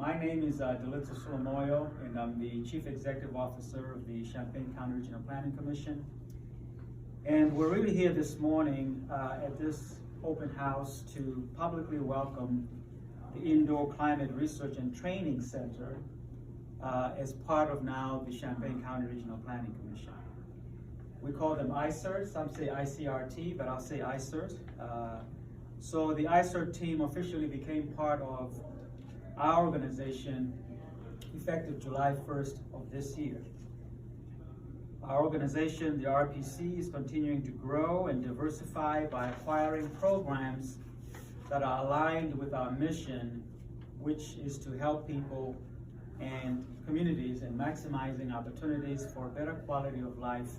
My name is Dalitso Sulamoyo, and I'm the Chief Executive Officer of the Champaign County Regional Planning Commission. And we're really here this morning at this open house to publicly welcome the Indoor Climate Research and Training Center as part of now the Champaign County Regional Planning Commission. We call them ICRT, some say ICRT, but I'll say ICRT. So the ICRT team officially became part of our organization effective July 1st of this year. Our organization, the RPC, is continuing to grow and diversify by acquiring programs that are aligned with our mission, which is to help people and communities in maximizing opportunities for better quality of life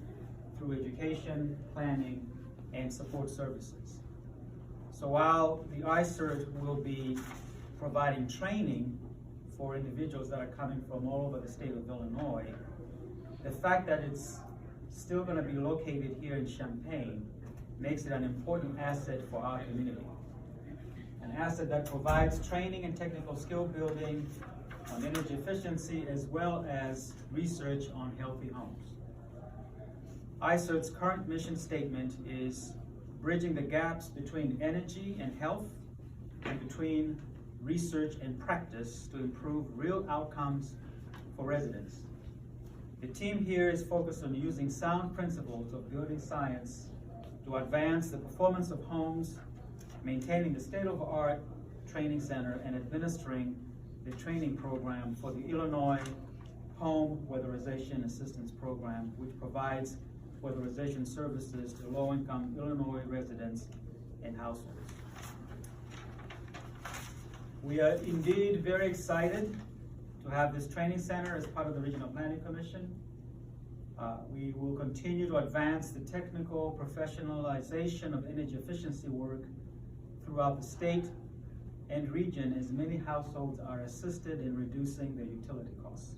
through education, planning, and support services. So while the ICRT will be providing training for individuals that are coming from all over the state of Illinois, the fact that it's still going to be located here in Champaign makes it an important asset for our community. An asset that provides training and technical skill building on energy efficiency as well as research on healthy homes. ICRT's current mission statement is bridging the gaps between energy and health and between research and practice to improve real outcomes for residents. The team here is focused on using sound principles of building science to advance the performance of homes, maintaining the state-of-the-art training center, and administering the training program for the Illinois Home Weatherization Assistance Program, which provides weatherization services to low-income Illinois residents and households. We are indeed very excited to have this training center as part of the Regional Planning Commission. We will continue to advance the technical professionalization of energy efficiency work throughout the state and region as many households are assisted in reducing their utility costs.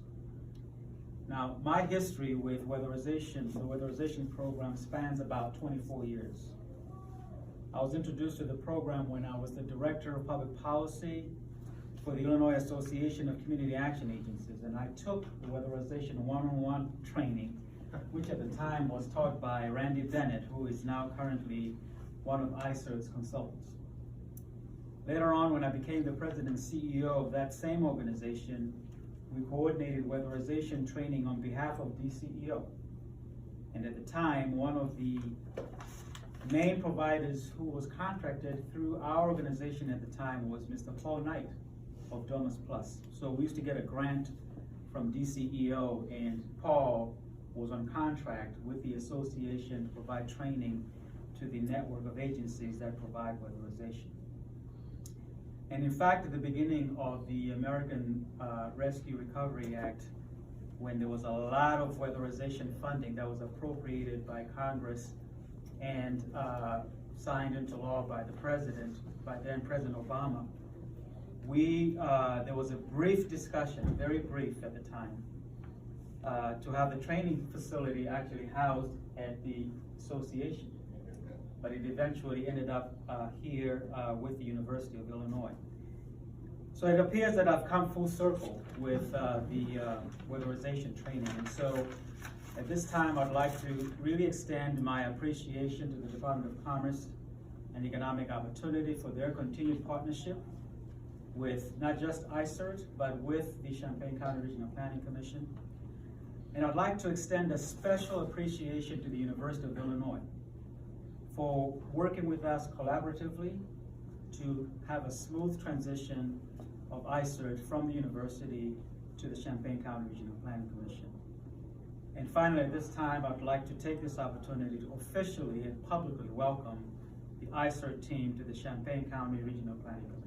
Now, my history with weatherization, the weatherization program spans about 24 years. I was introduced to the program when I was the Director of Public Policy for the Illinois Association of Community Action Agencies, and I took the weatherization one-on-one training, which at the time was taught by Randy Bennett, who is now currently one of ICRT's consultants. Later on, when I became the President and CEO of that same organization, we coordinated weatherization training on behalf of DCEO. And at the time, one of the main providers who was contracted through our organization at the time was Mr. Paul Knight of Domus Plus. So we used to get a grant from DCEO, and Paul was on contract with the association to provide training to the network of agencies that provide weatherization. And in fact, at the beginning of the American Rescue Recovery Act, when there was a lot of weatherization funding that was appropriated by Congress and signed into law by the president, by then President Obama, there was a brief discussion, very brief at the time, to have the training facility actually housed at the association. But it eventually ended up here with the University of Illinois. So it appears that I've come full circle with the weatherization training. And so at this time, I'd like to really extend my appreciation to the Department of Commerce and Economic Opportunity for their continued partnership with not just ICRT, but with the Champaign County Regional Planning Commission. And I'd like to extend a special appreciation to the University of Illinois for working with us collaboratively to have a smooth transition of ICRT from the university to the Champaign County Regional Planning Commission. And finally, at this time, I'd like to take this opportunity to officially and publicly welcome the ICRT team to the Champaign County Regional Planning Commission.